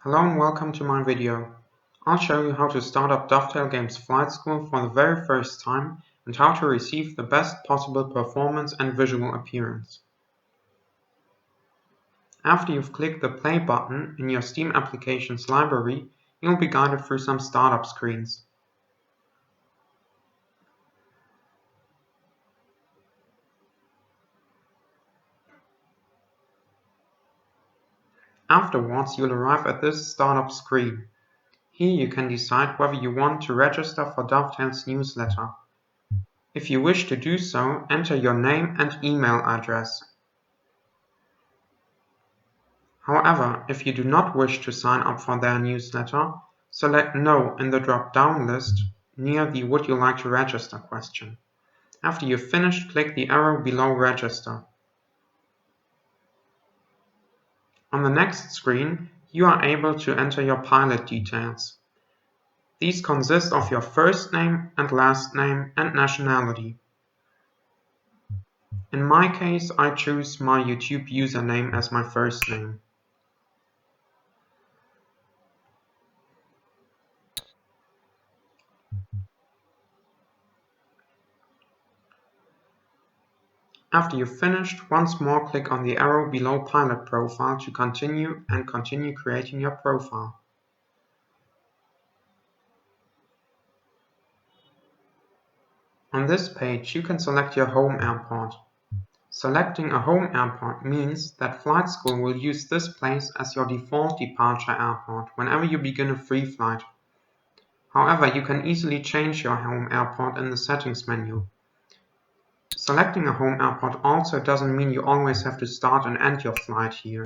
Hello and welcome to my video. I'll show you how to start up Dovetail Games Flight School for the very first time and how to receive the best possible performance and visual appearance. After you've clicked the play button in your Steam Applications library, you'll be guided through some startup screens. Afterwards, you'll arrive at this startup screen. Here you can decide whether you want to register for Dovetail's newsletter. If you wish to do so, enter your name and email address. However, if you do not wish to sign up for their newsletter, select No in the drop-down list near the Would you like to register question. After you've finished, click the arrow below Register. On the next screen, you are able to enter your pilot details. These consist of your first name and last name and nationality. In my case, I choose my YouTube username as my first name. After you've finished, once more click on the arrow below Pilot Profile to continue creating your profile. On this page, you can select your home airport. Selecting a home airport means that Flight School will use this place as your default departure airport whenever you begin a free flight. However, you can easily change your home airport in the settings menu. Selecting a home airport also doesn't mean you always have to start and end your flight here.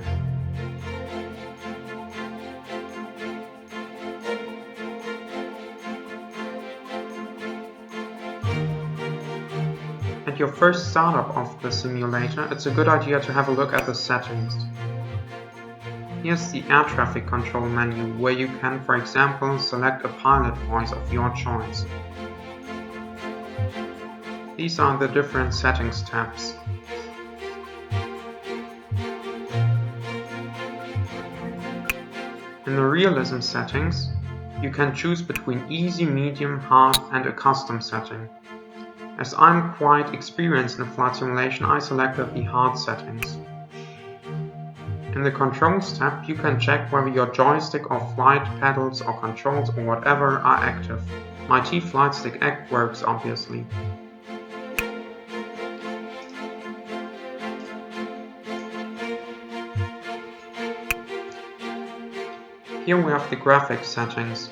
At your first startup of the simulator, it's a good idea to have a look at the settings. Here's the air traffic control menu, where you can, for example, select a pilot voice of your choice. These are the different settings tabs. In the realism settings, you can choose between easy, medium, hard and a custom setting. As I'm quite experienced in flight simulation, I selected the hard settings. In the Controls tab, you can check whether your joystick or flight pedals or controls or whatever are active. My T-Flight Stick Act works obviously. Here we have the graphics settings.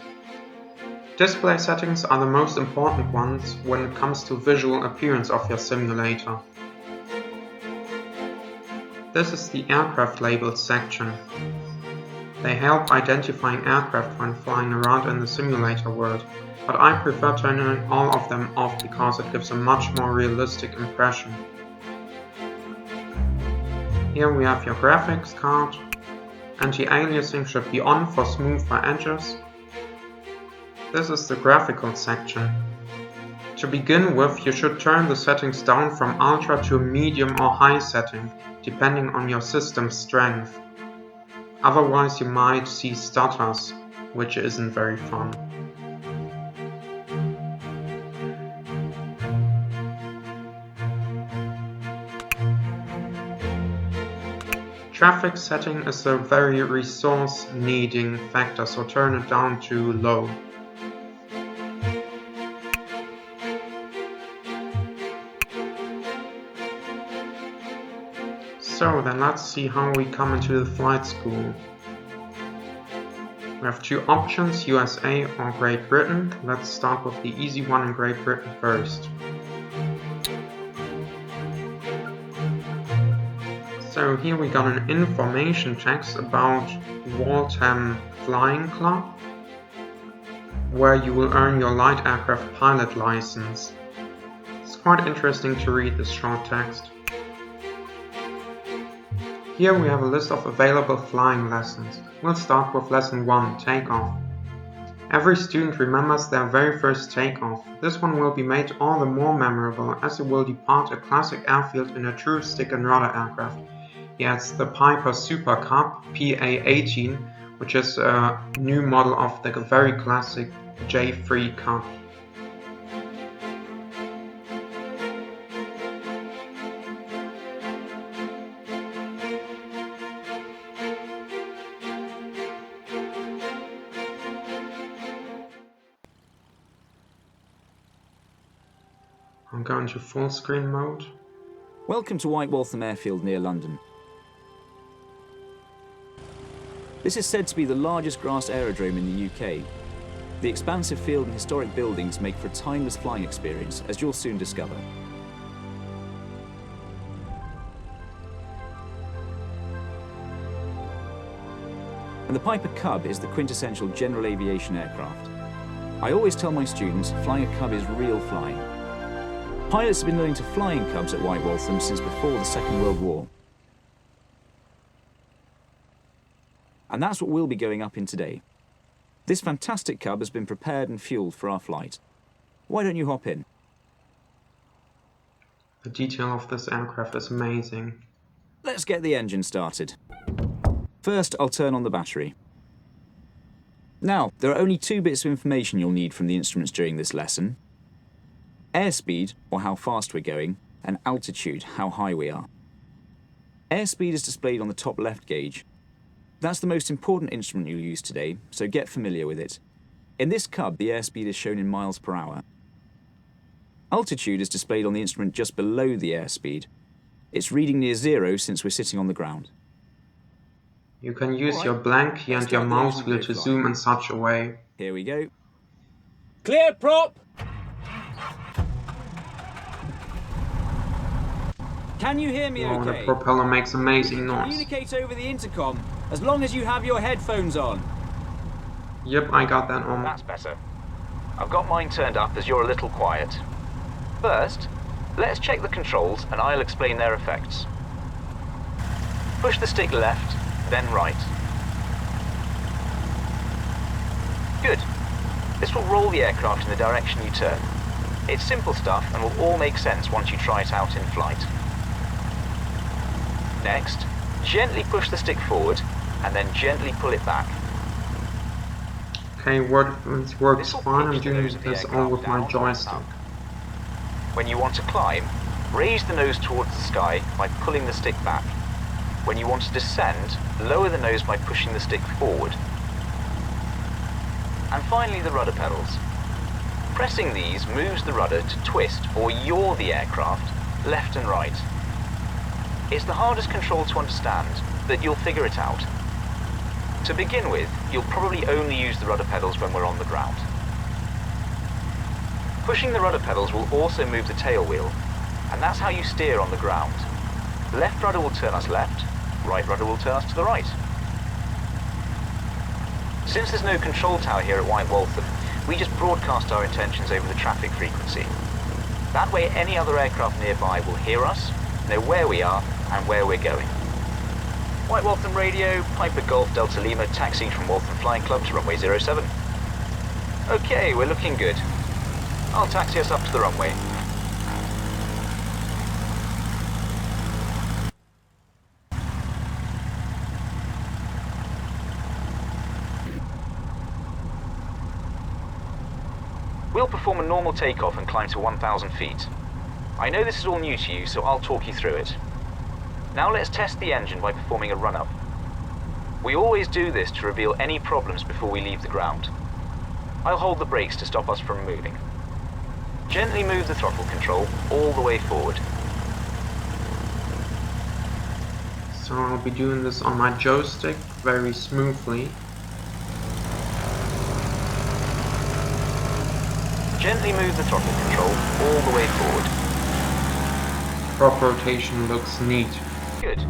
Display settings are the most important ones when it comes to visual appearance of your simulator. This is the aircraft labels section. They help identifying aircraft when flying around in the simulator world, but I prefer turning all of them off because it gives a much more realistic impression. Here we have your graphics card. Anti-aliasing should be on for smoother edges. This is the graphical section. To begin with, you should turn the settings down from ultra to a medium or high setting, depending on your system's strength. Otherwise you might see stutters, which isn't very fun. Traffic setting is a very resource needing factor, so turn it down to low. So then let's see how we come into the flight school. We have two options, USA or Great Britain. Let's start with the easy one in Great Britain first. So here we got an information text about Waltham Flying Club, where you will earn your light aircraft pilot license. It's quite interesting to read this short text. Here we have a list of available flying lessons. We'll start with lesson 1, Takeoff. Every student remembers their very first takeoff. This one will be made all the more memorable as it will depart a classic airfield in a true stick and rudder aircraft. Yes, the Piper Super Cub PA-18 which is a new model of the very classic J3 Cub. I'm going to full screen mode. Welcome to White Waltham Airfield near London. This is said to be the largest grass aerodrome in the UK. The expansive field and historic buildings make for a timeless flying experience, as you'll soon discover. And the Piper Cub is the quintessential general aviation aircraft. I always tell my students, flying a Cub is real flying. Pilots have been learning to fly in Cubs at White Waltham since before the Second World War. And that's what we'll be going up in today. This fantastic Cub has been prepared and fueled for our flight. Why don't you hop in? The detail of this aircraft is amazing. Let's get the engine started. First, I'll turn on the battery. Now, there are only two bits of information you'll need from the instruments during this lesson. Airspeed, or how fast we're going, and altitude, how high we are. Airspeed is displayed on the top left gauge. That's the most important instrument you'll use today, so get familiar with it. In this Cub, the airspeed is shown in miles per hour. Altitude is displayed on the instrument just below the airspeed. It's reading near zero since we're sitting on the ground. You can use your blank key and your mouse wheel to zoom in such a way. Here we go. Clear prop! Can you hear me okay? The propeller makes amazing noise. Communicate over the intercom, as long as you have your headphones on. Yep, I got that on. That's better. I've got mine turned up as you're a little quiet. First, let's check the controls and I'll explain their effects. Push the stick left, then right. Good. This will roll the aircraft in the direction you turn. It's simple stuff and will all make sense once you try it out in flight. Next, gently push the stick forward and then gently pull it back. Okay, it works fine. I'm doing this all with my joystick. When you want to climb, raise the nose towards the sky by pulling the stick back. When you want to descend, lower the nose by pushing the stick forward. And finally, the rudder pedals. Pressing these moves the rudder to twist or yaw the aircraft left and right. It's the hardest control to understand, but you'll figure it out. To begin with, you'll probably only use the rudder pedals when we're on the ground. Pushing the rudder pedals will also move the tail wheel, and that's how you steer on the ground. Left rudder will turn us left, right rudder will turn us to the right. Since there's no control tower here at White Waltham, we just broadcast our intentions over the traffic frequency. That way any other aircraft nearby will hear us, know where we are, and where we're going. White Waltham Radio, Piper Golf Delta Lima, taxiing from Waltham Flying Club to runway 07. Okay, we're looking good. I'll taxi us up to the runway. We'll perform a normal takeoff and climb to 1,000 feet. I know this is all new to you, so I'll talk you through it. Now let's test the engine by performing a run-up. We always do this to reveal any problems before we leave the ground. I'll hold the brakes to stop us from moving. Gently move the throttle control all the way forward. So I'll be doing this on my joystick very smoothly. Gently move the throttle control all the way forward. Prop rotation looks neat. Good.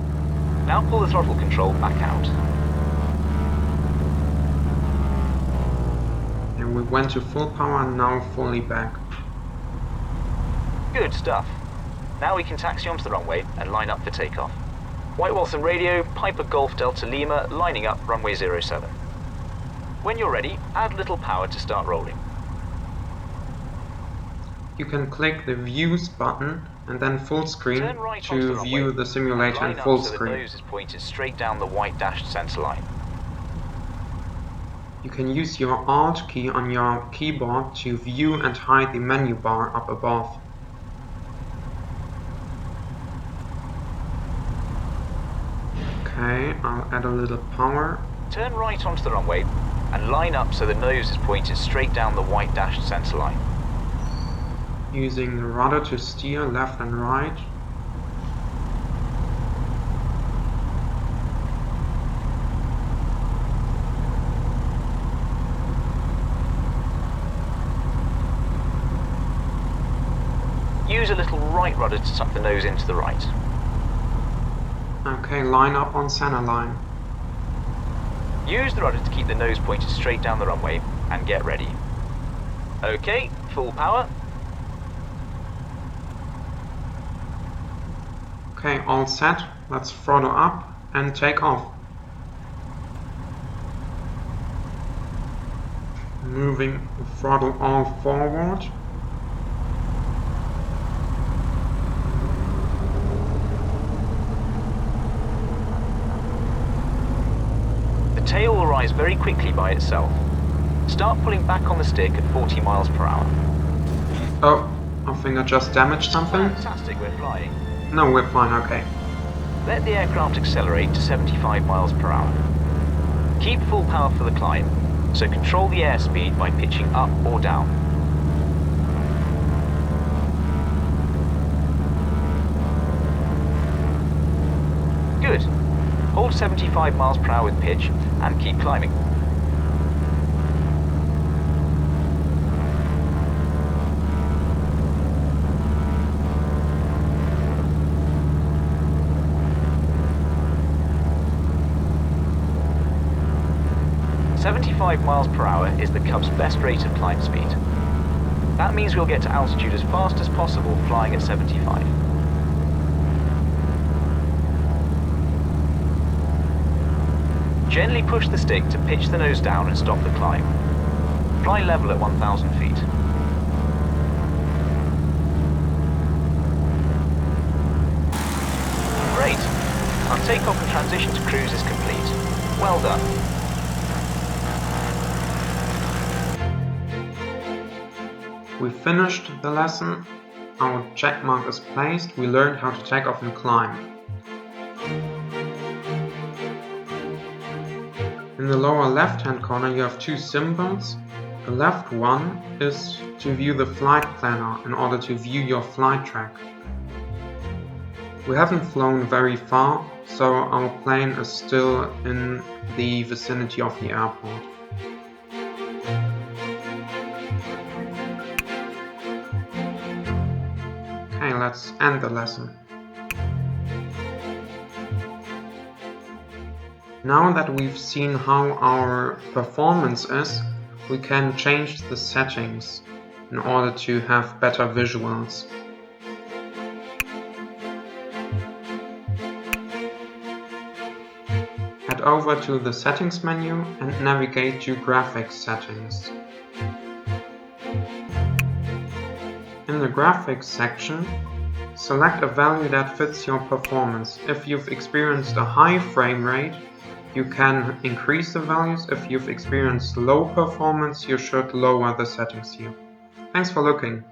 Now pull the throttle control back out. And we went to full power and now fully back. Good stuff. Now we can taxi onto the runway and line up for takeoff. White Waltham Radio, Piper Golf Delta Lima, lining up runway 07. When you're ready, add little power to start rolling. You can click the Views button and then full screen to view the simulator in full screen. The nose is pointed straight down the white dashed center line. You can use your Alt key on your keyboard to view and hide the menu bar up above. Okay, I'll add a little power. Turn right onto the runway and line up so the nose is pointed straight down the white dashed centre line. Using the rudder to steer left and right. Use a little right rudder to tuck the nose into the right. Okay, line up on center line. Use the rudder to keep the nose pointed straight down the runway and get ready. Okay, full power. Okay, all set. Let's throttle up and take off. Moving the throttle all forward. The tail will rise very quickly by itself. Start pulling back on the stick at 40 miles per hour. Oh, I think I just damaged something. Fantastic, we're flying. No, we're fine, okay. Let the aircraft accelerate to 75 miles per hour. Keep full power for the climb, so control the airspeed by pitching up or down. Good. Hold 75 miles per hour with pitch and keep climbing. .75 miles per hour is the Cub's best rate of climb speed. That means we'll get to altitude as fast as possible flying at 75. Gently push the stick to pitch the nose down and stop the climb. Fly level at 1,000 feet. Great! Our takeoff and transition to cruise is complete. Well done. We finished the lesson. Our check mark is placed. We learned how to take off and climb. In the lower left-hand corner you have two symbols. The left one is to view the flight planner in order to view your flight track. We haven't flown very far, so our plane is still in the vicinity of the airport. Okay, let's end the lesson. Now that we've seen how our performance is, we can change the settings in order to have better visuals. Head over to the settings menu and navigate to graphics settings. In the graphics section, select a value that fits your performance. If you've experienced a high frame rate, you can increase the values. If you've experienced low performance, you should lower the settings here. Thanks for looking.